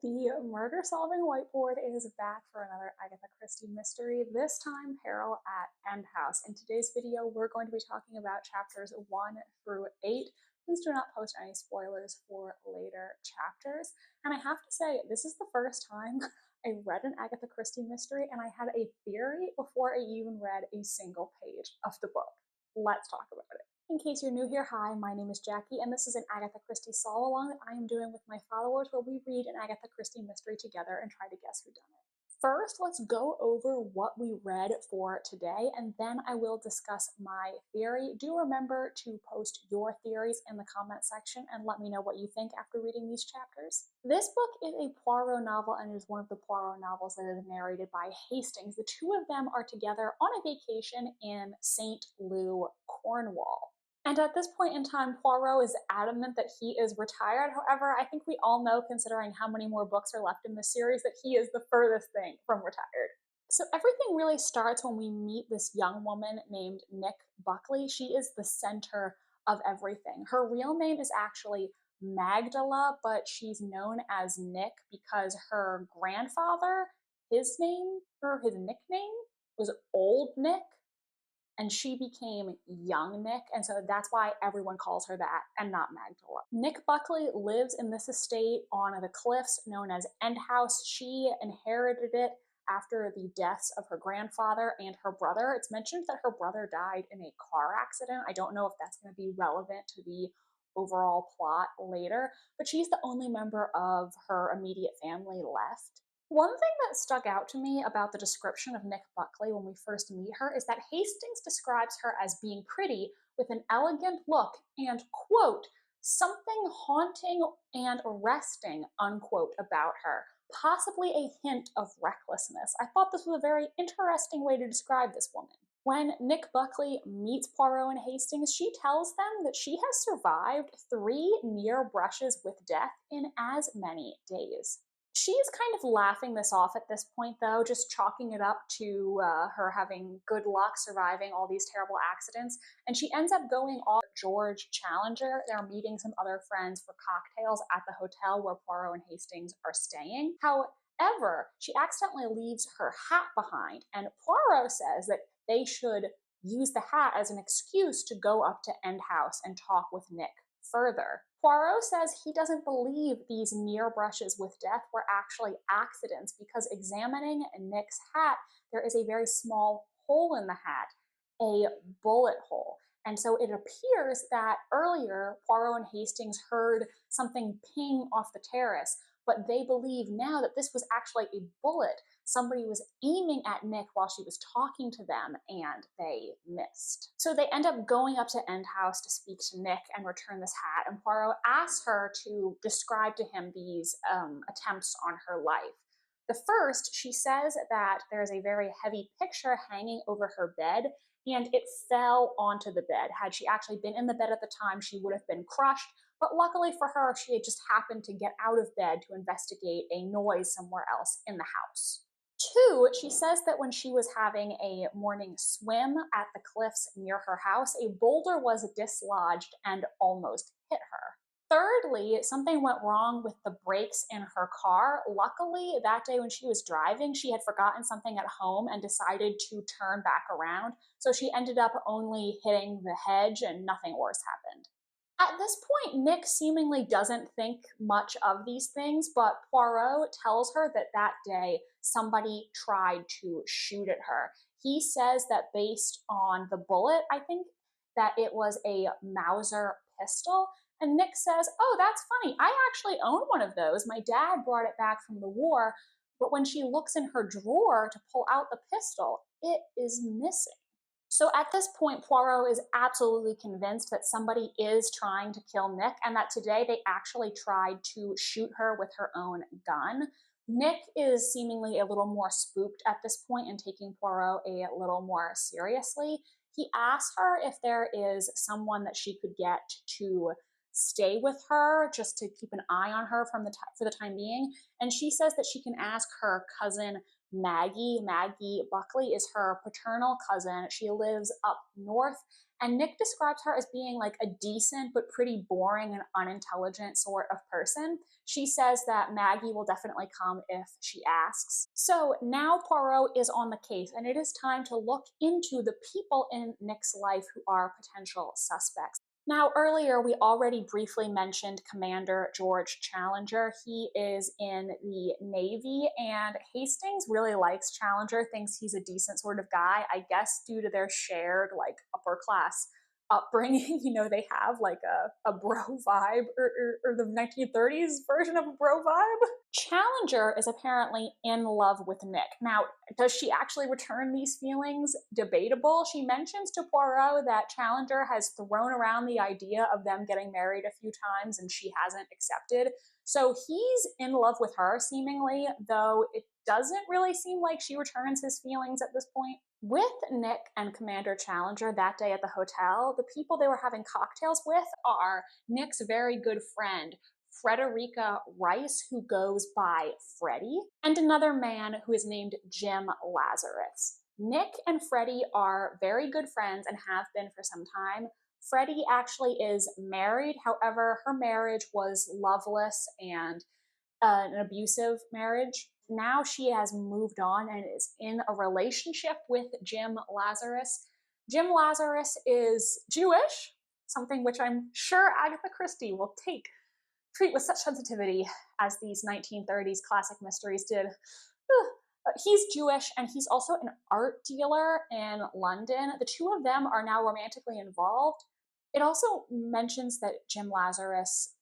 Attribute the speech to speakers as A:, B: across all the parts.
A: The murder-solving whiteboard is back for another Agatha Christie mystery, this time Peril at End House. In today's video, we're going to be talking about chapters 1 through 8. Please do not post any spoilers for later chapters. And I have to say, this is the first time I read an Agatha Christie mystery and I had a theory before I even read a single page of the book. Let's talk about it. In case you're new here, hi, my name is Jackie, and this is an Agatha Christie solve-along that I am doing with my followers where we read an Agatha Christie mystery together and try to guess who done it. First, let's go over what we read for today, and then I will discuss my theory. Do remember to post your theories in the comment section and let me know what you think after reading these chapters. This book is a Poirot novel and is one of the Poirot novels that is narrated by Hastings. The two of them are together on a vacation in St. Lou, Cornwall. And at this point in time, Poirot is adamant that he is retired. However, I think we all know, considering how many more books are left in the series, that he is the furthest thing from retired. So everything really starts when we meet this young woman named Nick Buckley. She is the center of everything. Her real name is actually Magdala, but she's known as Nick because her grandfather, his nickname was Old Nick, and she became Young Nick, and so that's why everyone calls her that and not Magdala. Nick Buckley lives in this estate on the cliffs known as End House. She inherited it after the deaths of her grandfather and her brother. It's mentioned that her brother died in a car accident. I don't know if that's going to be relevant to the overall plot later, but she's the only member of her immediate family left. One thing that stuck out to me about the description of Nick Buckley when we first meet her is that Hastings describes her as being pretty with an elegant look and, quote, something haunting and arresting, unquote, about her, possibly a hint of recklessness. I thought this was a very interesting way to describe this woman. When Nick Buckley meets Poirot and Hastings, she tells them that she has survived 3 near brushes with death in as many days. She's kind of laughing this off at this point, though, just chalking it up to her having good luck surviving all these terrible accidents. And she ends up going off George Challenger. They're meeting some other friends for cocktails at the hotel where Poirot and Hastings are staying. However, she accidentally leaves her hat behind, and Poirot says that they should use the hat as an excuse to go up to End House and talk with Nick further. Poirot says he doesn't believe these near brushes with death were actually accidents because examining Nick's hat, there is a very small hole in the hat, a bullet hole. And so it appears that earlier Poirot and Hastings heard something ping off the terrace, but they believe now that this was actually a bullet. Somebody was aiming at Nick while she was talking to them, and they missed. So they end up going up to End House to speak to Nick and return this hat, and Poirot asks her to describe to him these attempts on her life. The first, she says that there's a very heavy picture hanging over her bed, and it fell onto the bed. Had she actually been in the bed at the time, she would have been crushed, but luckily for her, she had just happened to get out of bed to investigate a noise somewhere else in the house. 2, she says that when she was having a morning swim at the cliffs near her house, a boulder was dislodged and almost hit her. Thirdly, something went wrong with the brakes in her car. Luckily, that day when she was driving, she had forgotten something at home and decided to turn back around, so she ended up only hitting the hedge and nothing worse happened. At this point, Nick seemingly doesn't think much of these things, but Poirot tells her that that day somebody tried to shoot at her. He says that based on the bullet, I think that it was a Mauser pistol. And Nick says, oh, that's funny. I actually own one of those. My dad brought it back from the war, but when she looks in her drawer to pull out the pistol, it is missing. So at this point, Poirot is absolutely convinced that somebody is trying to kill Nick and that today they actually tried to shoot her with her own gun. Nick is seemingly a little more spooked at this point and taking Poirot a little more seriously. He asks her if there is someone that she could get to stay with her just to keep an eye on her for the time being, and she says that she can ask her cousin Maggie. Maggie Buckley is her paternal cousin. She lives up north, and Nick describes her as being like a decent but pretty boring and unintelligent sort of person. She says that Maggie will definitely come if she asks. So now Poirot is on the case, and it is time to look into the people in Nick's life who are potential suspects. Now, earlier we already briefly mentioned Commander George Challenger. He is in the Navy, and Hastings really likes Challenger, thinks he's a decent sort of guy, I guess due to their shared, like, upper class upbringing. You know, they have like a bro vibe, or the 1930s version of a bro vibe. Challenger is apparently in love with Nick. Now, does she actually return these feelings? Debatable. She mentions to Poirot that Challenger has thrown around the idea of them getting married a few times and she hasn't accepted. So he's in love with her, seemingly, though it doesn't really seem like she returns his feelings at this point. With Nick and Commander Challenger that day at the hotel, the people they were having cocktails with are Nick's very good friend, Frederica Rice, who goes by Freddie, and another man who is named Jim Lazarus. Nick and Freddie are very good friends and have been for some time. Freddie actually is married. However, her marriage was loveless and an abusive marriage. Now she has moved on and is in a relationship with Jim Lazarus. Jim Lazarus is Jewish, something which I'm sure Agatha Christie will treat with such sensitivity as these 1930s classic mysteries did. He's Jewish, and he's also an art dealer in London. The two of them are now romantically involved. It also mentions that Jim Lazarus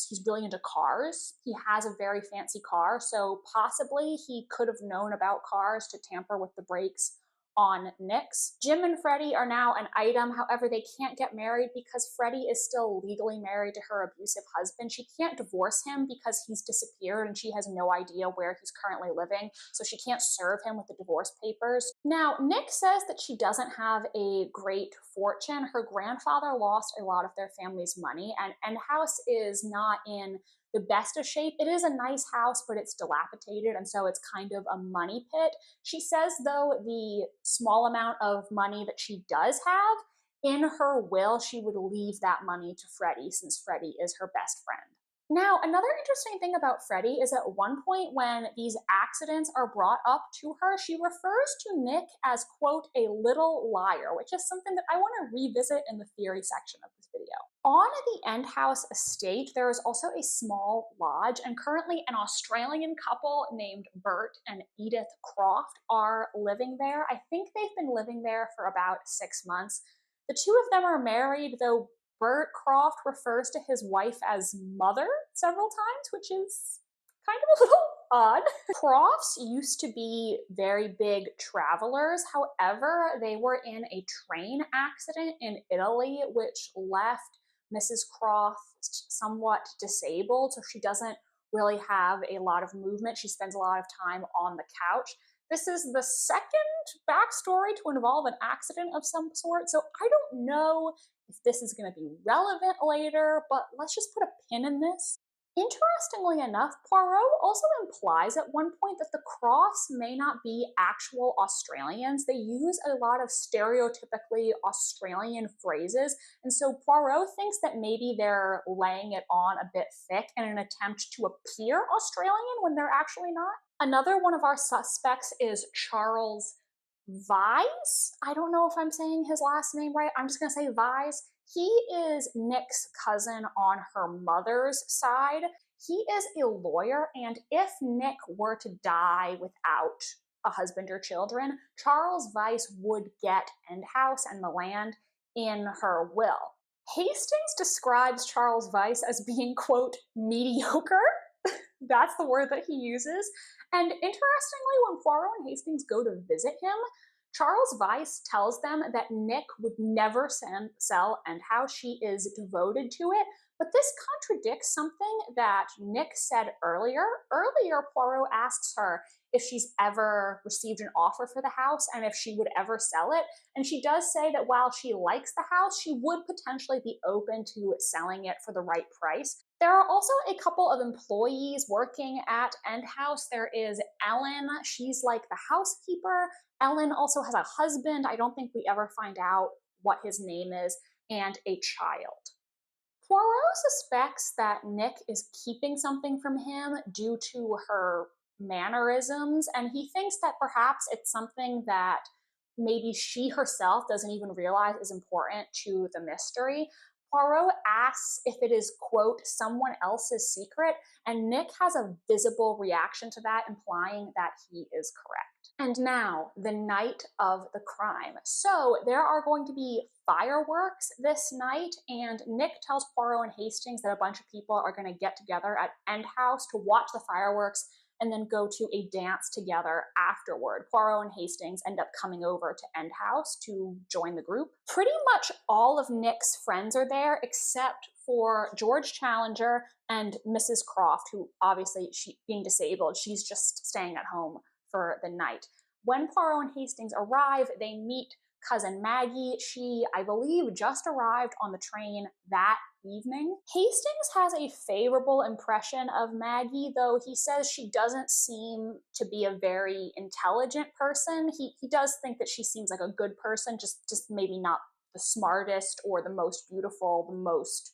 A: he's really into cars. He has a very fancy car, so possibly he could have known about cars to tamper with the brakes on Nick's. Jim and Freddie are now an item. However, they can't get married because Freddie is still legally married to her abusive husband. She can't divorce him because he's disappeared and she has no idea where he's currently living, so she can't serve him with the divorce papers. Now, Nick says that she doesn't have a great fortune. Her grandfather lost a lot of their family's money, and End House is not in the best of shape. It is a nice house, but it's dilapidated, and so it's kind of a money pit. She says, though, the small amount of money that she does have, in her will, she would leave that money to Freddie, since Freddie is her best friend. Now, another interesting thing about Freddie is at one point when these accidents are brought up to her, she refers to Nick as, quote, a little liar, which is something that I want to revisit in the theory section of this video. On the End House estate, there is also a small lodge, and currently an Australian couple named Bert and Edith Croft are living there. I think they've been living there for about 6 months. The two of them are married, though Bert Croft refers to his wife as mother several times, which is kind of a little odd. Crofts used to be very big travelers. However, they were in a train accident in Italy, which left Mrs. Croft somewhat disabled, so she doesn't really have a lot of movement. She spends a lot of time on the couch. This is the second backstory to involve an accident of some sort, so I don't know if this is going to be relevant later, but let's just put a pin in this. Interestingly enough, Poirot also implies at one point that the Crofts may not be actual Australians. They use a lot of stereotypically Australian phrases, and so Poirot thinks that maybe they're laying it on a bit thick in an attempt to appear Australian when they're actually not. Another one of our suspects is Charles Vyse. I don't know if I'm saying his last name right. I'm just going to say Vyse. He is Nick's cousin on her mother's side. He is a lawyer, and if Nick were to die without a husband or children, Charles Vyse would get End House and the land in her will. Hastings describes Charles Vyse as being, quote, mediocre. That's the word that he uses. And interestingly, when Poirot and Hastings go to visit him, Charles Vyse tells them that Nick would never sell End House. She is devoted to it. But this contradicts something that Nick said earlier. Earlier, Poirot asks her if she's ever received an offer for the house and if she would ever sell it. And she does say that while she likes the house, she would potentially be open to selling it for the right price. There are also a couple of employees working at End House. There is Ellen. She's like the housekeeper. Ellen also has a husband. I don't think we ever find out what his name is, and a child. Poirot suspects that Nick is keeping something from him due to her mannerisms, and he thinks that perhaps it's something that maybe she herself doesn't even realize is important to the mystery. Poirot asks if it is, quote, someone else's secret, and Nick has a visible reaction to that, implying that he is correct. And now, the night of the crime. So, there are going to be fireworks this night, and Nick tells Poirot and Hastings that a bunch of people are going to get together at End House to watch the fireworks and then go to a dance together afterward. Poirot and Hastings end up coming over to End House to join the group. Pretty much all of Nick's friends are there except for George Challenger and Mrs. Croft, who obviously, being disabled, she's just staying at home for the night. When Poirot and Hastings arrive, they meet cousin Maggie. She, I believe, just arrived on the train that evening. Hastings has a favorable impression of Maggie, though he says she doesn't seem to be a very intelligent person. He does think that she seems like a good person, just maybe not the smartest or the most beautiful, the most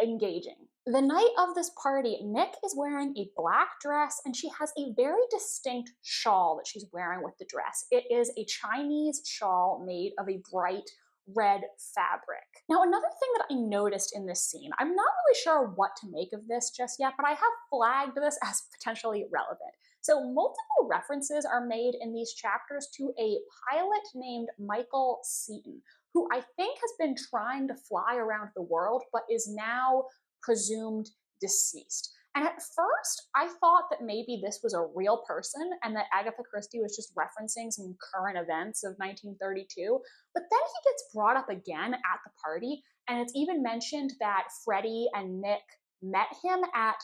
A: engaging. The night of this party, Nick is wearing a black dress and she has a very distinct shawl that she's wearing with the dress. It is a Chinese shawl made of a bright red fabric. Now, another thing that I noticed in this scene, I'm not really sure what to make of this just yet, but I have flagged this as potentially relevant. So multiple references are made in these chapters to a pilot named Michael Seaton, who I think has been trying to fly around the world, but is now presumed deceased. And at first, I thought that maybe this was a real person and that Agatha Christie was just referencing some current events of 1932. But then he gets brought up again at the party, and it's even mentioned that Freddie and Nick met him at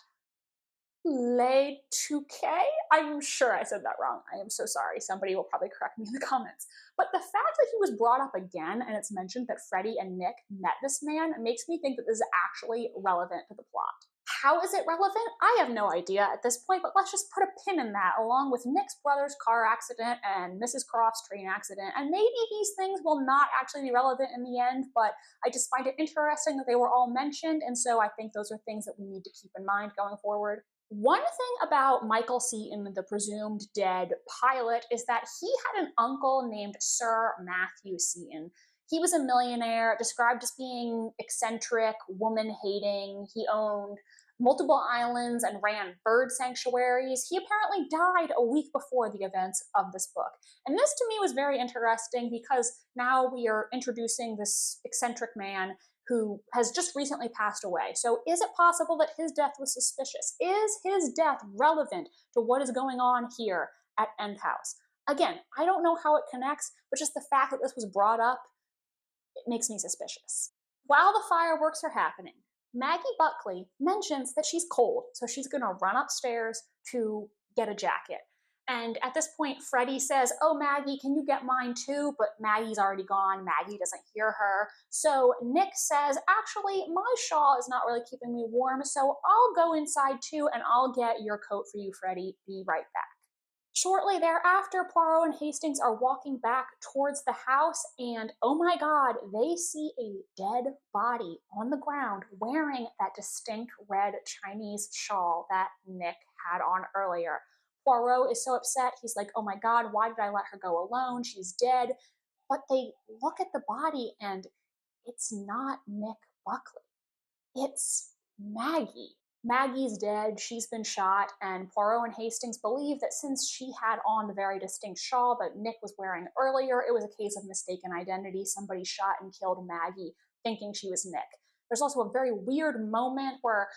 A: Les Touquet? I'm sure I said that wrong. I am so sorry. Somebody will probably correct me in the comments. But the fact that he was brought up again and it's mentioned that Freddie and Nick met this man makes me think that this is actually relevant to the plot. How is it relevant? I have no idea at this point, but let's just put a pin in that along with Nick's brother's car accident and Mrs. Croft's train accident. And maybe these things will not actually be relevant in the end, but I just find it interesting that they were all mentioned. And so I think those are things that we need to keep in mind going forward. One thing about Michael Seaton, the presumed dead pilot, is that he had an uncle named Sir Matthew Seaton. He was a millionaire, described as being eccentric, woman-hating. He owned multiple islands and ran bird sanctuaries. He apparently died a week before the events of this book. And this to me was very interesting because now we are introducing this eccentric man who has just recently passed away. So is it possible that his death was suspicious? Is his death relevant to what is going on here at End House? Again, I don't know how it connects, but just the fact that this was brought up, it makes me suspicious. While the fireworks are happening, Maggie Buckley mentions that she's cold, so she's gonna run upstairs to get a jacket. And at this point, Freddie says, oh, Maggie, can you get mine too? But Maggie's already gone. Maggie doesn't hear her. So Nick says, actually, my shawl is not really keeping me warm, so I'll go inside too and I'll get your coat for you, Freddie. Be right back. Shortly thereafter, Poirot and Hastings are walking back towards the house, and oh my god, they see a dead body on the ground wearing that distinct red Chinese shawl that Nick had on earlier. Poirot is so upset, he's like, oh my god, why did I let her go alone? She's dead. But they look at the body, and it's not Nick Buckley. It's Maggie. Maggie's dead, she's been shot, and Poirot and Hastings believe that since she had on the very distinct shawl that Nick was wearing earlier, it was a case of mistaken identity. Somebody shot and killed Maggie, thinking she was Nick. There's also a very weird moment where,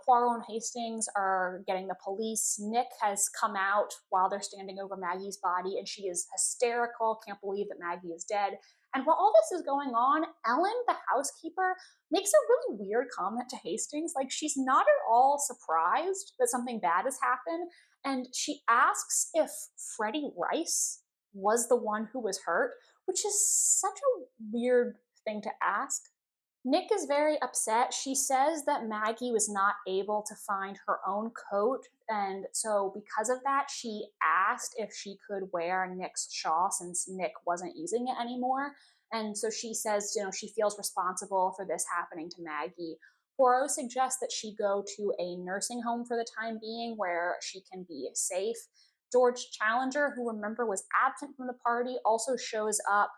A: Poirot and Hastings are getting the police. Nick has come out while they're standing over Maggie's body, and she is hysterical, can't believe that Maggie is dead. And while all this is going on, Ellen, the housekeeper, makes a really weird comment to Hastings. Like, she's not at all surprised that something bad has happened. And she asks if Freddie Rice was the one who was hurt, which is such a weird thing to ask. Nick is very upset. She says that Maggie was not able to find her own coat, and so because of that, she asked if she could wear Nick's shawl since Nick wasn't using it anymore. And so she says, she feels responsible for this happening to Maggie. Poirot suggests that she go to a nursing home for the time being where she can be safe. George Challenger, who remember was absent from the party, also shows up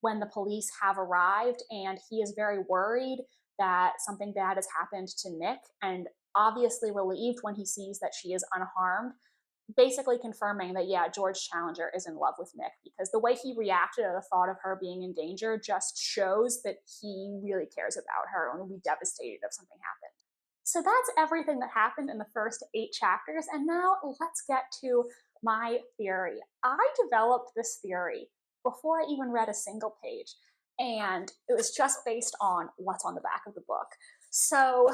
A: when the police have arrived, and he is very worried that something bad has happened to Nick, and obviously relieved when he sees that she is unharmed, basically confirming that, yeah, George Challenger is in love with Nick, because the way he reacted at the thought of her being in danger just shows that he really cares about her and would be devastated if something happened. So that's everything that happened in the first 8 chapters, and now let's get to my theory. I developed this theory before I even read a single page, and it was just based on what's on the back of the book. So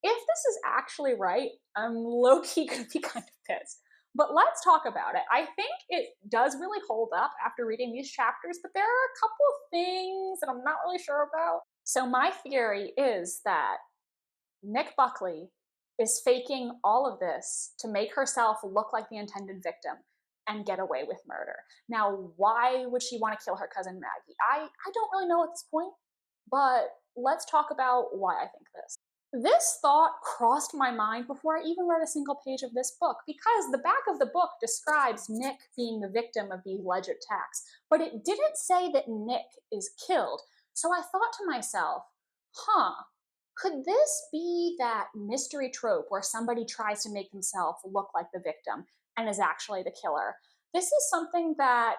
A: if this is actually right, I'm low-key gonna be kind of pissed. But let's talk about it. I think it does really hold up after reading these chapters, but there are a couple of things that I'm not really sure about. So my theory is that Nick Buckley is faking all of this to make herself look like the intended victim and get away with murder. Now, why would she want to kill her cousin Maggie? I don't really know at this point, but let's talk about why I think this. This thought crossed my mind before I even read a single page of this book, because the back of the book describes Nick being the victim of these alleged attacks, but it didn't say that Nick is killed. So I thought to myself, could this be that mystery trope where somebody tries to make themselves look like the victim and is actually the killer? This is something that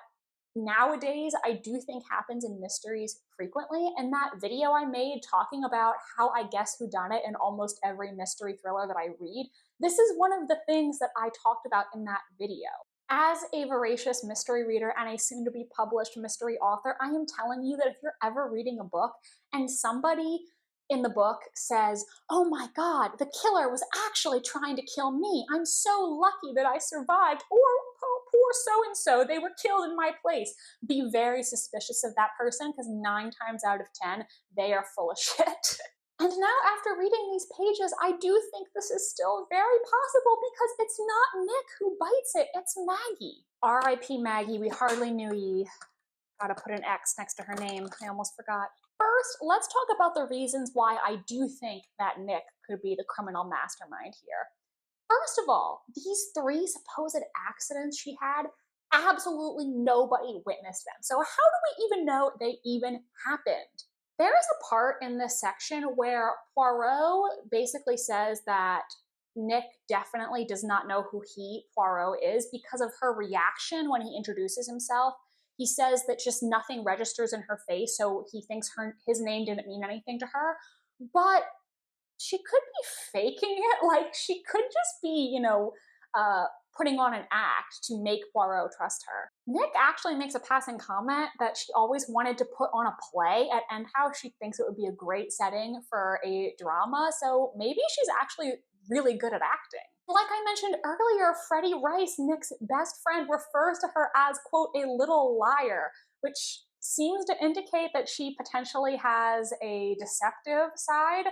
A: nowadays I do think happens in mysteries frequently. And that video I made talking about how I guess who done it in almost every mystery thriller that I read, this is one of the things that I talked about in that video. As a voracious mystery reader and a soon-to-be published mystery author, I am telling you that if you're ever reading a book and somebody in the book says, "Oh my God, the killer was actually trying to kill me. I'm so lucky that I survived," or "Oh, poor so-and-so, they were killed in my place," be very suspicious of that person, because 9 times out of 10, they are full of shit. And now, after reading these pages, I do think this is still very possible, because it's not Nick who bites it, it's Maggie. R.I.P. Maggie, we hardly knew ye. Gotta put an X next to her name, I almost forgot. First, let's talk about the reasons why I do think that Nick could be the criminal mastermind here. First of all, these 3 supposed accidents she had, absolutely nobody witnessed them. So how do we even know they even happened? There is a part in this section where Poirot basically says that Nick definitely does not know who Poirot is, because of her reaction when he introduces himself. He says that just nothing registers in her face, so he thinks his name didn't mean anything to her. But she could be faking it. Like, she could just be, putting on an act to make Poirot trust her. Nick actually makes a passing comment that she always wanted to put on a play at End House. She thinks it would be a great setting for a drama, so maybe she's actually really good at acting. Like I mentioned earlier, Freddie Rice, Nick's best friend, refers to her as, quote, "a little liar," which seems to indicate that she potentially has a deceptive side.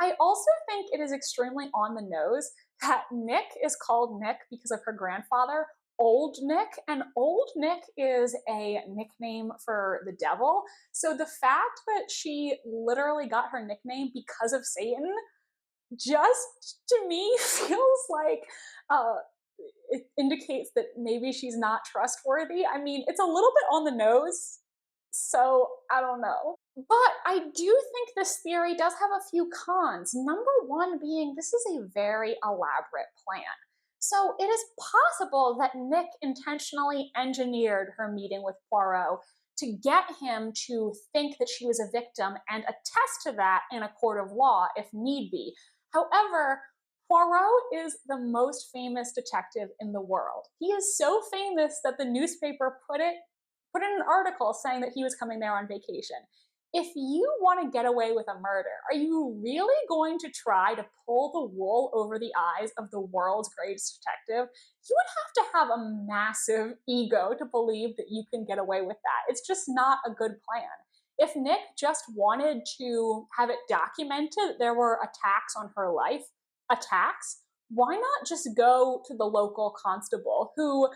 A: I also think it is extremely on the nose that Nick is called Nick because of her grandfather, Old Nick, and Old Nick is a nickname for the devil. So the fact that she literally got her nickname because of Satan just, to me, feels like it indicates that maybe she's not trustworthy. I mean, it's a little bit on the nose, so I don't know. But I do think this theory does have a few cons. Number one being, this is a very elaborate plan. So it is possible that Nick intentionally engineered her meeting with Poirot to get him to think that she was a victim and attest to that in a court of law if need be. However, Poirot is the most famous detective in the world. He is so famous that the newspaper put in an article saying that he was coming there on vacation. If you want to get away with a murder, are you really going to try to pull the wool over the eyes of the world's greatest detective? You would have to have a massive ego to believe that you can get away with that. It's just not a good plan. If Nick just wanted to have it documented that there were attacks on her life, attacks, why not just go to the local constable who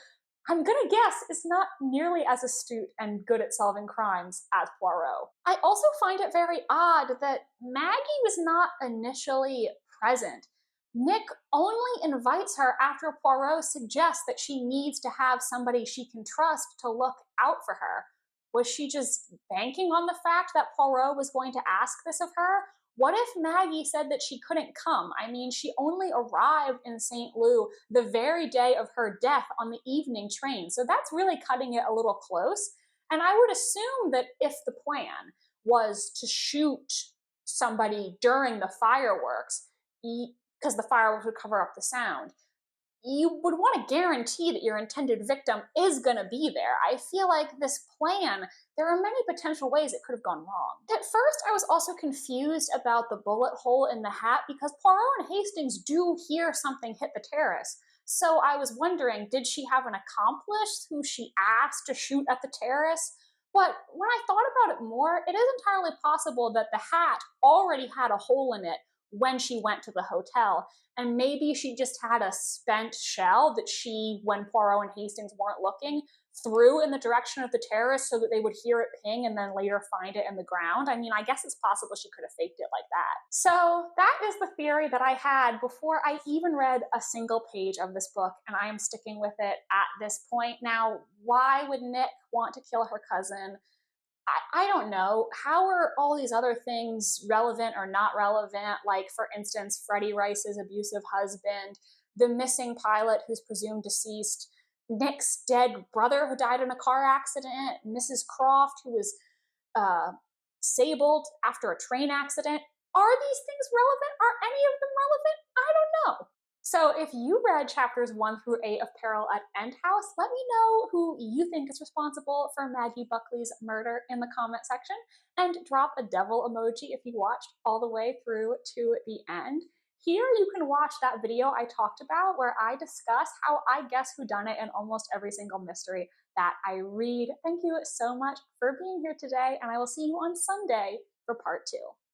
A: I'm gonna guess is not nearly as astute and good at solving crimes as Poirot. I also find it very odd that Maggie was not initially present. Nick only invites her after Poirot suggests that she needs to have somebody she can trust to look out for her. Was she just banking on the fact that Poirot was going to ask this of her? What if Maggie said that she couldn't come? I mean, she only arrived in St. Lou the very day of her death on the evening train. So that's really cutting it a little close. And I would assume that if the plan was to shoot somebody during the fireworks, because the fireworks would cover up the sound, you would want to guarantee that your intended victim is going to be there. I feel like this plan, there are many potential ways it could have gone wrong. At first, I was also confused about the bullet hole in the hat because Poirot and Hastings do hear something hit the terrace. So I was wondering, did she have an accomplice who she asked to shoot at the terrace? But when I thought about it more, it is entirely possible that the hat already had a hole in it when she went to the hotel. And maybe she just had a spent shell that she, when Poirot and Hastings weren't looking, threw in the direction of the terrace so that they would hear it ping and then later find it in the ground. I mean, I guess it's possible she could have faked it like that. So that is the theory that I had before I even read a single page of this book, and I am sticking with it at this point. Now, why would Nick want to kill her cousin? I don't know. How are all these other things relevant or not relevant? Like, for instance, Freddie Rice's abusive husband, the missing pilot who's presumed deceased, Nick's dead brother who died in a car accident, Mrs. Croft who was disabled after a train accident. Are these things relevant? Are any of them relevant? I don't know. So if you read chapters 1 through 8 of Peril at End House, let me know who you think is responsible for Maggie Buckley's murder in the comment section, and drop a devil emoji if you watched all the way through to the end. Here you can watch that video I talked about where I discuss how I guess whodunit in almost every single mystery that I read. Thank you so much for being here today, and I will see you on Sunday for part 2.